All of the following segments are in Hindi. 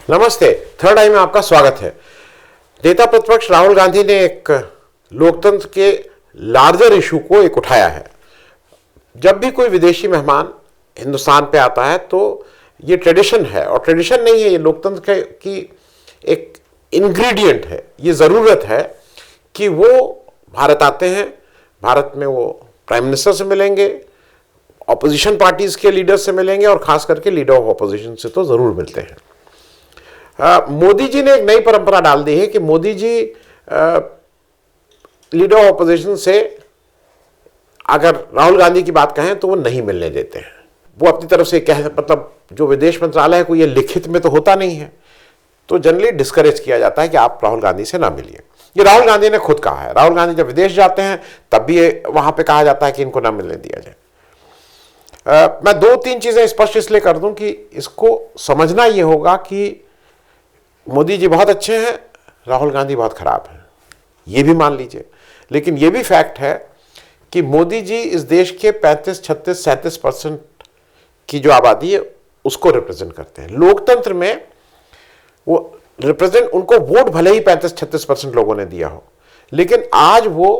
नमस्ते। थर्ड आई में आपका स्वागत है। नेता प्रतिपक्ष राहुल गांधी ने एक लोकतंत्र के लार्जर इशू को एक उठाया है। जब भी कोई विदेशी मेहमान हिंदुस्तान पे आता है तो ये ट्रेडिशन है, और ट्रेडिशन नहीं है, ये लोकतंत्र की एक इंग्रेडिएंट है, ये ज़रूरत है कि वो भारत आते हैं। भारत में वो प्राइम मिनिस्टर से मिलेंगे, ऑपोजिशन पार्टीज के लीडर से मिलेंगे, और खास करके लीडर ऑफ ऑपोजिशन से तो ज़रूर मिलते हैं। मोदी जी ने एक नई परंपरा डाल दी है कि Modi ji leader of opposition से अगर राहुल गांधी की बात कहें तो वो नहीं मिलने देते हैं। वो अपनी तरफ से मतलब जो विदेश मंत्रालय है को ये लिखित में तो होता नहीं है, तो जनरली डिस्करेज किया जाता है कि आप राहुल गांधी से ना मिलिए। ये राहुल गांधी ने खुद कहा है। राहुल गांधी जब विदेश जाते हैं तब भी वहां पे कहा जाता है कि इनको ना मिलने दिया जाए। मैं दो तीन चीजें स्पष्ट इसलिए कर दूं कि इसको समझना ये होगा कि मोदी जी बहुत अच्छे हैं, राहुल गांधी बहुत खराब हैं, ये भी मान लीजिए। लेकिन ये भी फैक्ट है कि मोदी जी इस देश के 35, 36, 37% की जो आबादी है उसको रिप्रेजेंट करते हैं। लोकतंत्र में वो रिप्रेजेंट, उनको वोट भले ही 35-36% लोगों ने दिया हो, लेकिन आज वो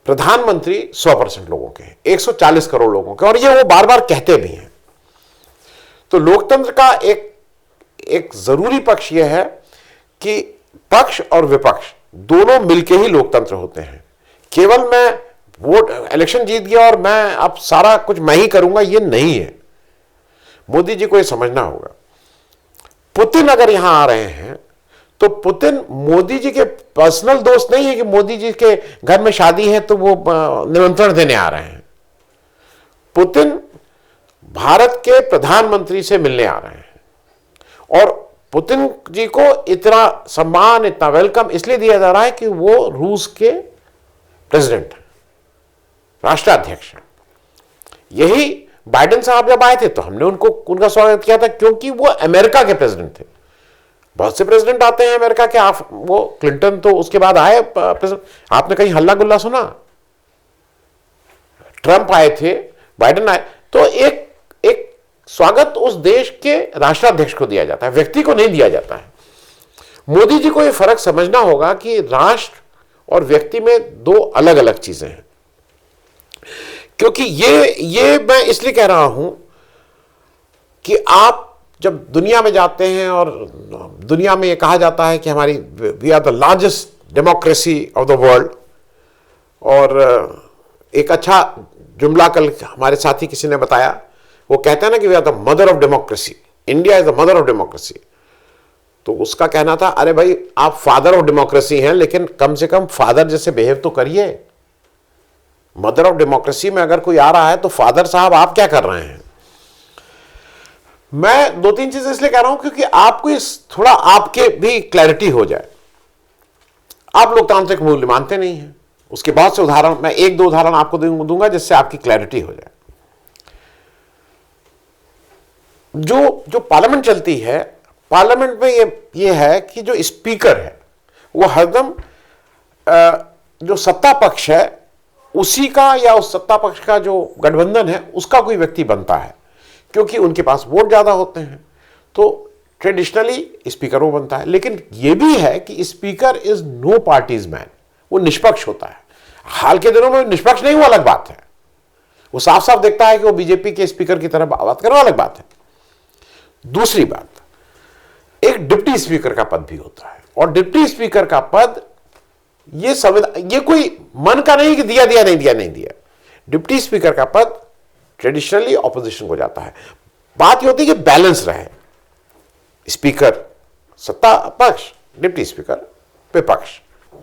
प्रधानमंत्री 100% लोगों के हैं, 140 करोड़ लोगों के, और ये वो बार बार कहते भी हैं। तो लोकतंत्र का एक जरूरी पक्ष यह है कि पक्ष और विपक्ष दोनों मिलके ही लोकतंत्र होते हैं। केवल मैं वोट इलेक्शन जीत गया और मैं अब सारा कुछ मैं ही करूंगा, ये नहीं है। मोदी जी को ये समझना होगा। पुतिन अगर यहां आ रहे हैं तो पुतिन मोदी जी के पर्सनल दोस्त नहीं है कि मोदी जी के घर में शादी है तो वो निमंत्रण देने आ रहे हैं। पुतिन भारत के प्रधानमंत्री से मिलने आ रहे हैं, और पुतिन जी को इतना सम्मान, इतना वेलकम इसलिए दिया जा रहा है कि वो रूस के प्रेसिडेंट हैं, राष्ट्राध्यक्ष हैं। यही बाइडेन साहब जब आए थे तो हमने उनका स्वागत किया था, क्योंकि वो अमेरिका के प्रेसिडेंट थे। बहुत से प्रेसिडेंट आते हैं अमेरिका के, वो क्लिंटन तो उसके बाद आए प्रेसिडेंट। आपने कहीं हल्ला गुल्ला सुना? ट्रंप आए थे, बाइडेन आए, तो एक स्वागत उस देश के राष्ट्राध्यक्ष को दिया जाता है, व्यक्ति को नहीं दिया जाता है। मोदी जी को यह फर्क समझना होगा कि राष्ट्र और व्यक्ति में दो अलग अलग चीजें हैं। क्योंकि ये मैं इसलिए कह रहा हूं कि आप जब दुनिया में जाते हैं और दुनिया में यह कहा जाता है कि we are the largest democracy of the world, और एक अच्छा जुमला कल हमारे साथी किसी ने बताया, वो कहते हैं ना कि we are the mother of democracy, India is the mother of democracy. तो उसका कहना था, अरे भाई आप फादर ऑफ डेमोक्रेसी हैं, लेकिन कम से कम फादर जैसे बिहेव तो करिए। मदर ऑफ डेमोक्रेसी में अगर कोई आ रहा है तो फादर साहब आप क्या कर रहे हैं? मैं दो तीन चीजें इसलिए कह रहा हूं क्योंकि आपको इस थोड़ा आपके भी क्लैरिटी हो जाए। आप लोकतांत्रिक मूल्य मानते नहीं हैं, उसके बहुत से उदाहरण, मैं एक दो उदाहरण आपको दूंगा जिससे आपकी क्लैरिटी हो जाए। जो पार्लियामेंट चलती है, पार्लियामेंट में ये है कि जो स्पीकर है वो हरदम जो सत्ता पक्ष है उसी का, या उस सत्ता पक्ष का जो गठबंधन है उसका कोई व्यक्ति बनता है, क्योंकि उनके पास वोट ज्यादा होते हैं। तो ट्रेडिशनली स्पीकर वो बनता है। लेकिन ये भी है कि speaker is no party's man, वो निष्पक्ष होता है। हाल के दिनों में निष्पक्ष नहीं, वो अलग बात है। वो साफ साफ देखता है कि वो बीजेपी के स्पीकर की तरह बात करे, वो अलग बात है। दूसरी बात, एक डिप्टी स्पीकर का पद भी होता है, और डिप्टी स्पीकर का पद ये कोई मन का नहीं कि दिया नहीं दिया। डिप्टी स्पीकर का पद ट्रेडिशनली ऑपोजिशन को जाता है। बात ये होती है कि बैलेंस रहे, स्पीकर सत्ता पक्ष, डिप्टी स्पीकर विपक्ष।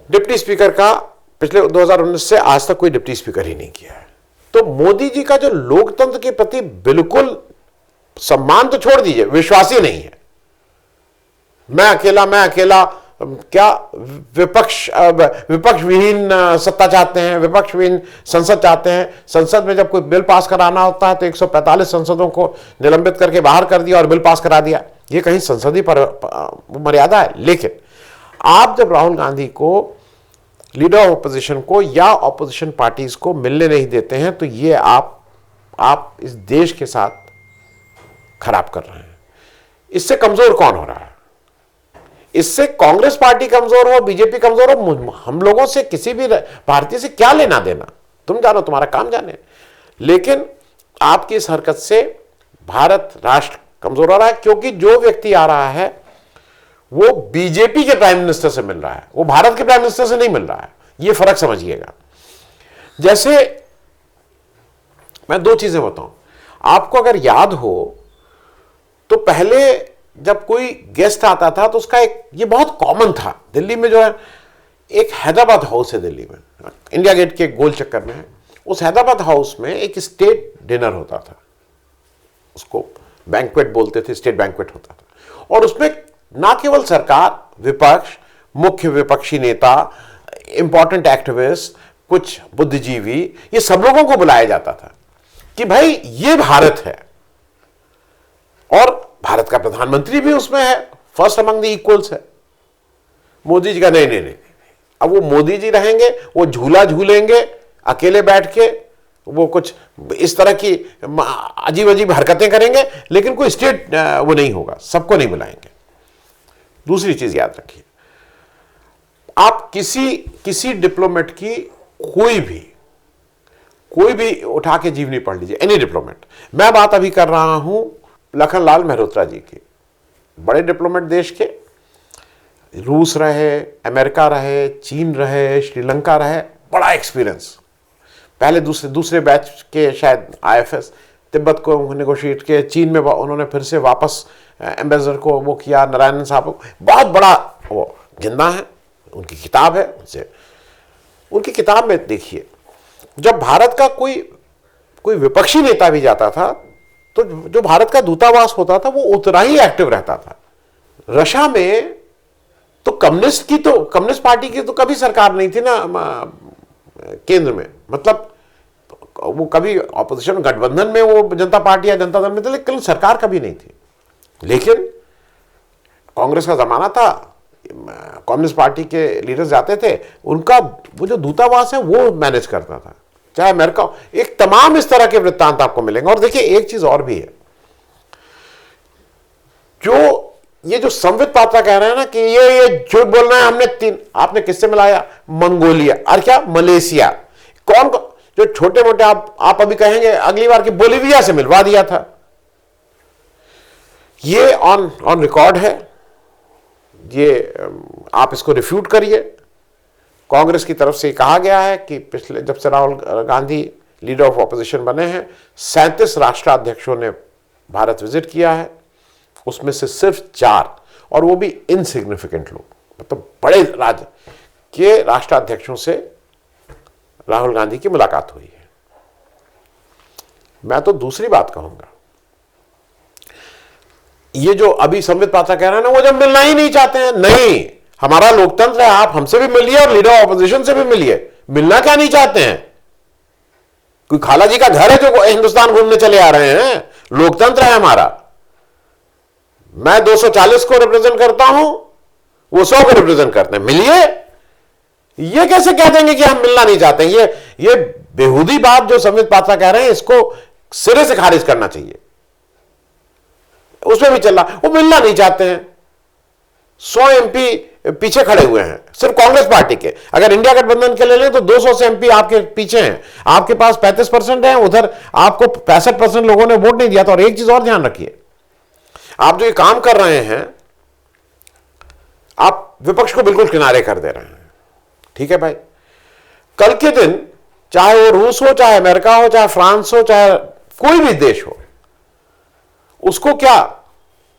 डिप्टी स्पीकर का पिछले 2019 से आज तक कोई डिप्टी स्पीकर ही नहीं किया है। तो मोदी जी का जो लोकतंत्र के प्रति बिल्कुल सम्मान तो छोड़ दीजिए, विश्वास ही नहीं है। मैं अकेला क्या विपक्ष विहीन सत्ता चाहते हैं, विपक्ष विहीन संसद चाहते हैं। संसद में जब कोई बिल पास कराना होता है तो 145 संसदों को निलंबित करके बाहर कर दिया और बिल पास करा दिया। ये कहीं संसदीय मर्यादा है। लेकिन आप जब राहुल गांधी को, लीडर ऑफ ऑपोजिशन को या ऑपोजिशन पार्टीज को मिलने नहीं देते हैं, तो ये आप इस देश के साथ खराब कर रहे हैं। इससे कमजोर कौन हो रहा है? इससे कांग्रेस पार्टी कमजोर हो, बीजेपी कमजोर हो, हम लोगों से किसी भी भारतीय से क्या लेना देना, तुम जानो, तुम्हारा काम जाने। लेकिन आपकी इस हरकत से भारत राष्ट्र कमजोर हो रहा है, क्योंकि जो व्यक्ति आ रहा है वो बीजेपी के प्राइम मिनिस्टर से मिल रहा है, वो भारत के प्राइम मिनिस्टर से नहीं मिल रहा है। ये फर्क समझिएगा। जैसे मैं दो चीजें बताऊं आपको, अगर याद हो तो पहले जब कोई गेस्ट आता था तो उसका एक, ये बहुत कॉमन था दिल्ली में, जो है एक हैदराबाद हाउस है दिल्ली में, इंडिया गेट के गोल चक्कर में है। उस हैदराबाद हाउस में एक स्टेट डिनर होता था, उसको बैंक्वेट बोलते थे, स्टेट बैंक्वेट होता था। और उसमें ना केवल सरकार, विपक्ष, मुख्य विपक्षी नेता, इंपॉर्टेंट एक्टिविस्ट, कुछ बुद्धिजीवी, ये सब लोगों को बुलाया जाता था कि भाई ये भारत है, और भारत का प्रधानमंत्री भी उसमें है, फर्स्ट अमंग द इक्वल्स है। मोदी जी का नहीं नहीं नहीं, अब वो मोदी जी रहेंगे, वो झूला झूलेंगे अकेले बैठ के, वो कुछ इस तरह की अजीब अजीब हरकतें करेंगे, लेकिन कोई स्टेट वो नहीं होगा, सबको नहीं बुलाएंगे। दूसरी चीज याद रखिए, आप किसी डिप्लोमेट की कोई भी उठा के जीवनी पढ़ लीजिए, एनी डिप्लोमेट। मैं बात अभी कर रहा हूं लखनलाल मेहरोत्रा जी की, बड़े डिप्लोमेट देश के, रूस रहे, अमेरिका रहे, चीन रहे, श्रीलंका रहे, बड़ा एक्सपीरियंस। पहले दूसरे बैच के शायद आईएफएस, तिब्बत को नेगोशिएट किए, चीन में उन्होंने फिर से वापस एम्बेसडर को वो किया, नारायणन साहब, बहुत बड़ा वो जिंदा है, उनकी किताब है। उनकी किताब में देखिए, जब भारत का कोई विपक्षी नेता भी जाता था तो जो भारत का दूतावास होता था वो उतना ही एक्टिव रहता था। रशिया में तो कम्युनिस्ट पार्टी की तो कभी सरकार नहीं थी ना केंद्र में, मतलब वो कभी ऑपोजिशन गठबंधन में वो जनता पार्टी या जनता दल में थे, लेकिन सरकार कभी नहीं थी। लेकिन कांग्रेस का जमाना था, कम्युनिस्ट पार्टी के लीडर्स जाते थे, उनका वो जो दूतावास है वो मैनेज करता था, चाहे अमेरिका, एक तमाम इस तरह के वृत्तांत आपको मिलेंगे। और देखिए एक चीज और भी है, जो संबित पात्रा कह रहे हैं ना कि ये झूठ बोल रहे हैं, हमने आपने किससे मिलाया, मंगोलिया और क्या मलेशिया, जो छोटे मोटे आप अभी कहेंगे अगली बार की बोलीविया से मिलवा दिया था। ये ऑन रिकॉर्ड है, ये आप इसको रिफ्यूट करिए। कांग्रेस की तरफ से कहा गया है कि पिछले जब से Rahul Gandhi leader of opposition बने हैं, 37 राष्ट्राध्यक्षों ने भारत विजिट किया है, उसमें से सिर्फ 4, और वो भी इनसिग्निफिकेंट लोग, मतलब बड़े राज्य के राष्ट्राध्यक्षों से राहुल गांधी की मुलाकात हुई है। मैं तो दूसरी बात कहूंगा, ये जो अभी संबित पात्रा कह रहे हैं ना, वो जब मिलना ही नहीं चाहते हैं, नहीं, हमारा लोकतंत्र है, आप हमसे भी मिलिए और लीडर ऑपोजिशन से भी मिलिए, मिलना क्या नहीं चाहते हैं? कोई खाला जी का घर है जो हिंदुस्तान घूमने चले आ रहे हैं? लोकतंत्र है हमारा, मैं 240 को रिप्रेजेंट करता हूं, वो 100 को रिप्रेजेंट करते हैं, मिलिए। ये कैसे कह देंगे कि हम मिलना नहीं चाहते? ये बेहूदी बात जो संबित पात्रा कह रहे हैं, इसको सिरे से खारिज करना चाहिए। उसमें भी चल रहा, वो मिलना नहीं चाहते हैं। 100 एमपी पीछे खड़े हुए हैं सिर्फ कांग्रेस पार्टी के। अगर इंडिया गठबंधन के ले लें तो 200 से एमपी आपके पीछे हैं, आपके पास 35% है, उधर आपको 65% लोगों ने वोट नहीं दिया था। और एक चीज और ध्यान रखिए, आप जो ये काम कर रहे हैं, आप विपक्ष को बिल्कुल किनारे कर दे रहे हैं, ठीक है भाई। कल के दिन चाहे वो रूस हो, चाहे अमेरिका हो, चाहे फ्रांस हो, चाहे कोई भी देश हो, उसको क्या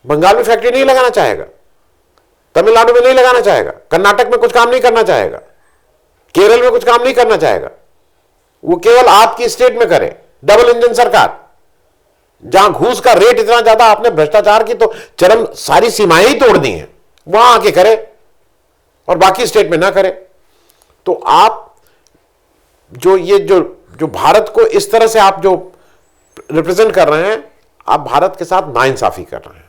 बंगाल में फैक्ट्री नहीं लगाना चाहेगा, तमिलनाडु में नहीं लगाना चाहेगा, कर्नाटक में कुछ काम नहीं करना चाहेगा, केरल में कुछ काम नहीं करना चाहेगा, वो केवल आपकी स्टेट में करे। डबल इंजन सरकार, जहां घूस का रेट इतना ज्यादा, आपने भ्रष्टाचार की तो चरम सारी सीमाएं ही तोड़ दी हैं, वहां आके करे और बाकी स्टेट में ना करे। तो आप जो भारत को इस तरह से आप जो रिप्रेजेंट कर रहे हैं, आप भारत के साथ नाइंसाफी कर रहे हैं।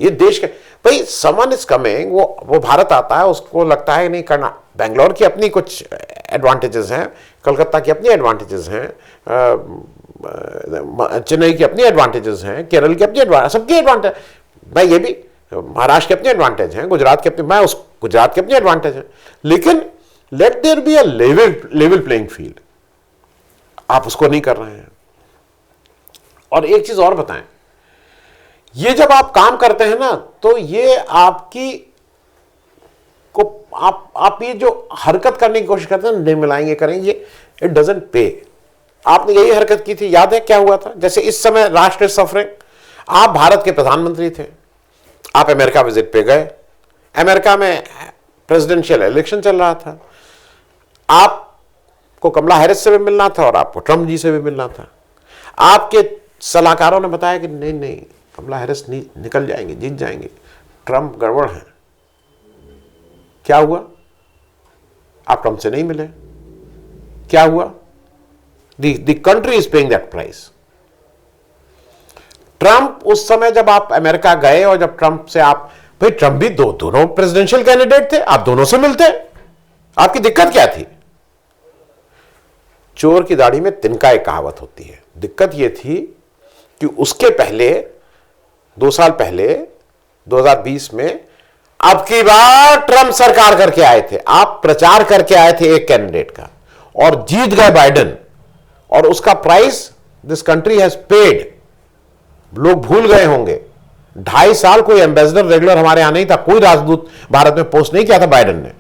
ये देश के भाई, समन इज कमिंग, वो भारत आता है, उसको लगता है नहीं करना। बेंगलोर की अपनी कुछ एडवांटेजेस हैं, कलकत्ता की अपनी एडवांटेजेस हैं, चेन्नई की अपनी एडवांटेजेस हैं, केरल की अपनी एडवांटेज, सबकी एडवांटेज। भाई ये भी महाराष्ट्र के अपने एडवांटेज हैं, गुजरात के अपने, मैं उस गुजरात के अपने एडवांटेज हैं, लेकिन let there be a level playing field. आप उसको नहीं कर रहे हैं। और एक चीज और बताएं, ये जब आप काम करते हैं ना, तो ये आपकी को आप ये जो हरकत करने की कोशिश करते हैं, नहीं मिलाएंगे करेंगे, इट डजंट पे। आपने यही हरकत की थी, याद है क्या हुआ था? जैसे इस समय राष्ट्र इज सफरिंग, आप भारत के प्रधानमंत्री थे, आप अमेरिका विजिट पे गए, अमेरिका में प्रेसिडेंशियल इलेक्शन चल रहा था, आपको कमला हैरिस से भी मिलना था और आपको ट्रंप जी से भी मिलना था। आपके सलाहकारों ने बताया कि नहीं नहीं, कमला हैरिस निकल जाएंगे, जीत जाएंगे, ट्रंप गड़बड़ है। क्या हुआ? आप ट्रंप से नहीं मिले। क्या हुआ? The country is paying that price. Trump उस समय जब आप अमेरिका गए और जब ट्रंप से आप, भाई ट्रंप भी दोनों प्रेसिडेंशियल कैंडिडेट थे, आप दोनों से मिलते, आपकी दिक्कत क्या थी? चोर की दाढ़ी में तिनका, एक कहावत होती है। दिक्कत यह थी कि उसके पहले 2 साल पहले 2020 में अब की बार ट्रंप सरकार करके आए थे, आप प्रचार करके आए थे एक कैंडिडेट का और जीत गए बाइडेन, और उसका price this country has paid. लोग भूल गए होंगे, 2.5 साल कोई एम्बेसडर रेगुलर हमारे यहां नहीं था, कोई राजदूत भारत में पोस्ट नहीं किया था बाइडेन ने।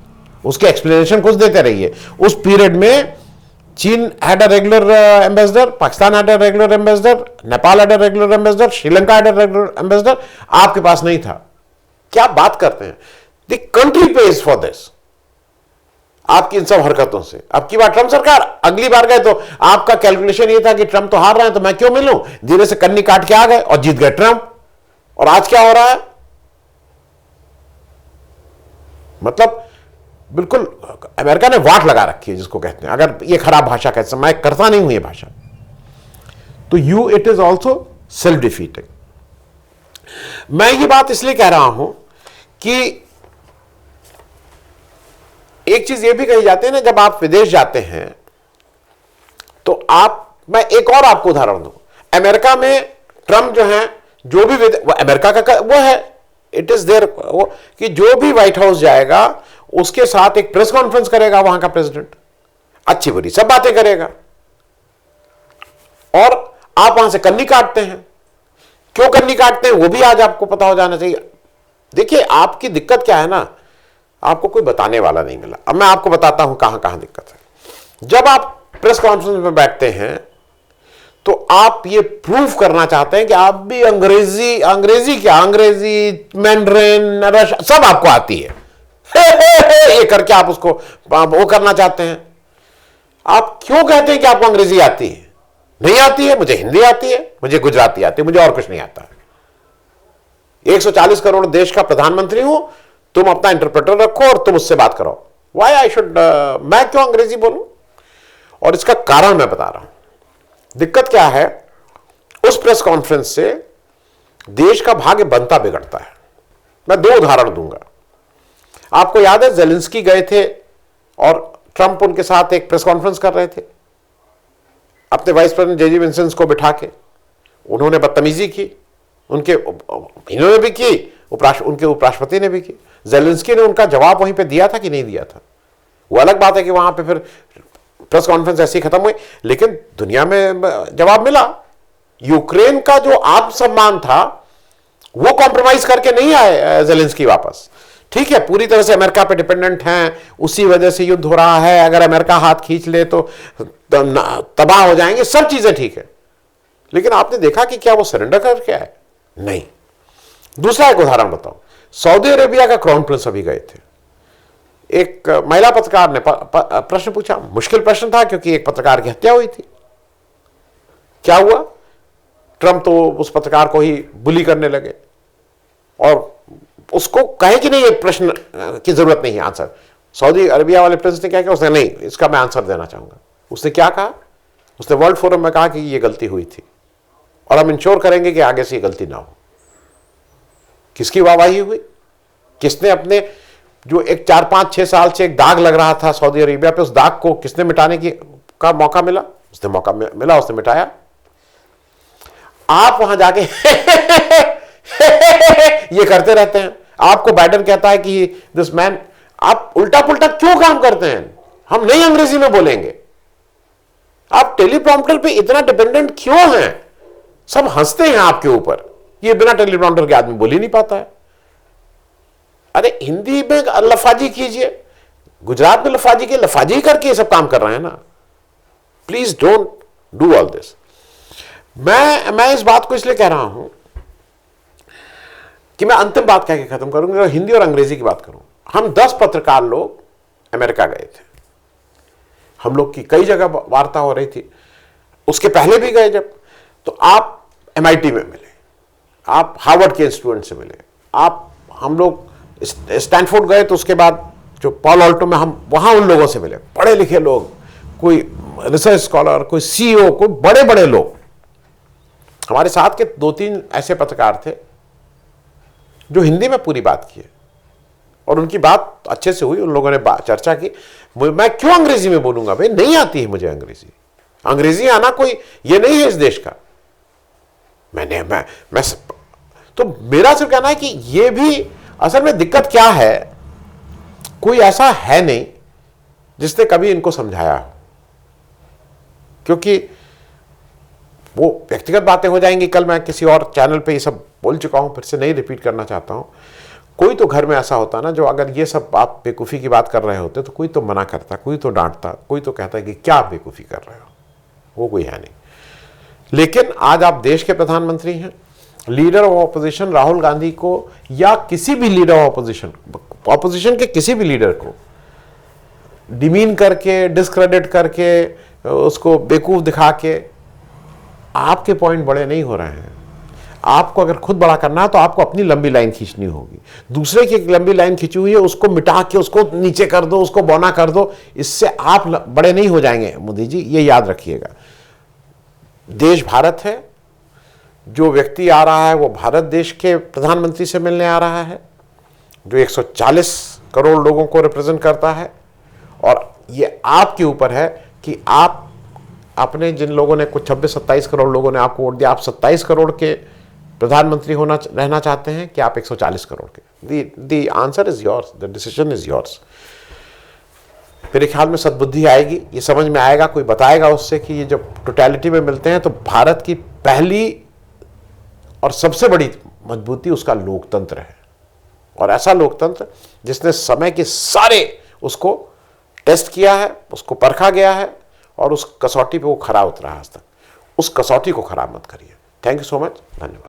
उसके एक्सप्लेनेशन कुछ देते रहिए। उस पीरियड में चीन had a regular ambassador, Pakistan had a regular ambassador, Nepal had a regular ambassador, Sri Lanka had a regular ambassador, आपके पास नहीं था। क्या बात करते हैं? The country page for this, आपकी इन सब हरकतों से। अब की बार ट्रंप सरकार, अगली बार गए तो आपका कैलकुलेशन ये था कि ट्रंप तो हार रहे हैं तो मैं क्यों मिलूं, धीरे से कन्नी काट के आ गए और जीत गए ट्रंप। और आज क्या हो रहा है? मतलब बिल्कुल अमेरिका ने वाट लगा रखी है, जिसको कहते हैं, अगर ये खराब भाषा कहते, मैं करता नहीं हूं ये भाषा, तो you it is also self defeating. मैं ये बात इसलिए कह रहा हूं कि एक चीज ये भी कही जाती है ना, जब आप विदेश जाते हैं तो मैं एक और आपको उदाहरण दूं। अमेरिका में ट्रंप जो है, जो भी वो अमेरिका का वो है, इट इज देयर, कि जो भी व्हाइट हाउस जाएगा उसके साथ एक प्रेस कॉन्फ्रेंस करेगा वहां का प्रेसिडेंट, अच्छी बुरी सब बातें करेगा, और आप वहां से कन्नी काटते हैं। क्यों कन्नी काटते हैं वो भी आज आपको पता हो जाना चाहिए। देखिए आपकी दिक्कत क्या है ना, आपको कोई बताने वाला नहीं मिला। अब मैं आपको बताता हूं कहां कहां दिक्कत है। जब आप प्रेस कॉन्फ्रेंस में बैठते हैं तो आप ये प्रूव करना चाहते हैं कि आप भी अंग्रेजी क्या, अंग्रेजी, मैंड्रिन, रशिया सब आपको आती है। ये करके आप उसको वो करना चाहते हैं। आप क्यों कहते हैं कि आपको अंग्रेजी आती है? नहीं आती है, मुझे हिंदी आती है, मुझे गुजराती आती है, मुझे और कुछ नहीं आता। 140 करोड़ देश का प्रधानमंत्री हूं, तुम अपना इंटरप्रेटर रखो और तुम उससे बात करो। वाई आई शुड, मैं क्यों अंग्रेजी बोलूं? और इसका कारण मैं बता रहा हूं। दिक्कत क्या है, उस प्रेस कॉन्फ्रेंस से देश का भाग्य बनता बिगड़ता है। मैं 2 उदाहरण दूंगा। आपको याद है ज़ेलेंस्की गए थे और ट्रंप उनके साथ एक प्रेस कॉन्फ्रेंस कर रहे थे, अपने वाइस प्रेसिडेंट जे.डी. विंसेंस को बिठा के। उन्होंने बदतमीजी की, इन्होंने भी की, उनके उपराष्ट्रपति ने भी की। ज़ेलेंस्की ने उनका जवाब वहीं पे दिया था कि नहीं दिया था, वो अलग बात है कि वहां पे फिर प्रेस कॉन्फ्रेंस ऐसी खत्म हुई, लेकिन दुनिया में जवाब मिला। यूक्रेन का जो आत्मसम्मान था वो कॉम्प्रोमाइज करके नहीं आए ज़ेलेंस्की वापस। ठीक है, पूरी तरह से अमेरिका पे डिपेंडेंट हैं, उसी वजह से युद्ध हो रहा है, अगर अमेरिका हाथ खींच ले तो तबाह हो जाएंगे, सब चीजें ठीक है, लेकिन आपने देखा कि क्या वो सरेंडर करके आए? नहीं। दूसरा एक उदाहरण बताओ, सऊदी अरेबिया का क्राउन प्रिंस अभी गए थे। एक महिला पत्रकार ने प्रश्न पूछा, मुश्किल प्रश्न था क्योंकि एक पत्रकार की हत्या हुई थी। क्या हुआ? ट्रंप तो उस पत्रकार को ही बुली करने लगे और उसको कहे कि नहीं ये प्रश्न की जरूरत नहीं है आंसर। सऊदी अरेबिया वाले प्रिंस ने क्या किया? उसने नहीं, इसका मैं आंसर देना चाहूंगा। उसने क्या कहा? उसने वर्ल्ड फोरम में कहा कि ये गलती हुई थी और हम इंश्योर करेंगे कि आगे से ये गलती ना हो। किसकी वाहवाही हुई? किसने अपने जो एक 4, 5, 6 साल से एक दाग लग रहा था सऊदी अरेबिया पे, उस दाग को किसने मिटाने का मौका मिला? उसने मौका मिला, उसने मिटाया। आप वहां जाके ये करते रहते हैं। आपको बाइडेन कहता है कि दिस मैन, आप उल्टा पुल्टा क्यों काम करते हैं? हम नहीं अंग्रेजी में बोलेंगे। आप टेलीप्रॉम्प्टर पे इतना डिपेंडेंट क्यों हैं? सब हंसते हैं आपके ऊपर, ये बिना टेलीप्रॉम्प्टर के आदमी बोल ही नहीं पाता है। अरे हिंदी में लफाजी कीजिए, गुजरात में लफाजी के लफाजी करके ये सब काम कर रहे हैं ना। Please don't do all this. मैं इस बात को इसलिए कह रहा हूं कि मैं अंतिम बात कह के खत्म करूंगा, हिंदी और अंग्रेजी की बात करूं। हम 10 पत्रकार लोग अमेरिका गए थे, हम लोग की कई जगह वार्ता हो रही थी, उसके पहले भी गए जब, तो आप MIT में मिले, आप हार्वर्ड के इंस्टीट्यूट से मिले, हम लोग स्टैनफोर्ड गए तो उसके बाद जो पॉल ऑल्टो में हम वहां उन लोगों से मिले, पढ़े लिखे लोग, कोई रिसर्च स्कॉलर, कोई CEO, कोई बड़े बड़े लोग। हमारे साथ के 2-3 ऐसे पत्रकार थे जो हिंदी में पूरी बात किए और उनकी बात अच्छे से हुई, उन लोगों ने चर्चा की। मैं क्यों अंग्रेजी में बोलूंगा भाई, नहीं आती है मुझे अंग्रेजी। अंग्रेजी आना कोई ये नहीं है इस देश का। मैं तो मेरा सिर्फ कहना है कि ये भी असल में दिक्कत क्या है, कोई ऐसा है नहीं जिसने कभी इनको समझाया हो, क्योंकि वो व्यक्तिगत बातें हो जाएंगी। कल मैं किसी और चैनल पे ये सब बोल चुका हूं, फिर से नहीं रिपीट करना चाहता हूं। कोई तो घर में ऐसा होता ना, जो अगर ये सब आप बेवकूफ़ी की बात कर रहे होते तो कोई तो मना करता, कोई तो डांटता, कोई तो कहता कि क्या आप बेवकूफ़ी कर रहे हो। वो कोई है नहीं। लेकिन आज आप देश के प्रधानमंत्री हैं, leader of opposition Rahul Gandhi को या किसी भी लीडर ऑफ ऑपोजिशन के किसी भी लीडर को डिमीन करके, डिस्क्रेडिट करके, उसको बेवकूफ़ दिखा के आपके पॉइंट बड़े नहीं हो रहे हैं। आपको अगर खुद बड़ा करना है तो आपको अपनी लंबी लाइन खींचनी होगी। दूसरे की लंबी लाइन खींची हुई है उसको मिटा के उसको नीचे कर दो, उसको बौना कर दो, इससे आप बड़े नहीं हो जाएंगे। मोदी जी ये याद रखिएगा, देश भारत है, जो व्यक्ति आ रहा है वो भारत देश के प्रधानमंत्री से मिलने आ रहा है, जो 140 करोड़ लोगों को रिप्रेजेंट करता है। और ये आपके ऊपर है कि आप अपने, जिन लोगों ने कुछ 26-27 करोड़ लोगों ने आपको वोट दिया, आप 27 करोड़ के प्रधानमंत्री रहना चाहते हैं कि आप 140 करोड़ के। The answer is yours, the decision is yours. मेरे ख्याल में सद्बुद्धि आएगी, ये समझ में आएगा, कोई बताएगा उससे कि ये जब टोटलिटी में मिलते हैं तो भारत की पहली और सबसे बड़ी मजबूती उसका लोकतंत्र है। और ऐसा लोकतंत्र जिसने समय के सारे उसको टेस्ट किया है, उसको परखा गया है और उस कसौटी पे वो खरा उतरा है आज तक। उस कसौटी को खराब मत करिए। थैंक यू सो मच, धन्यवाद।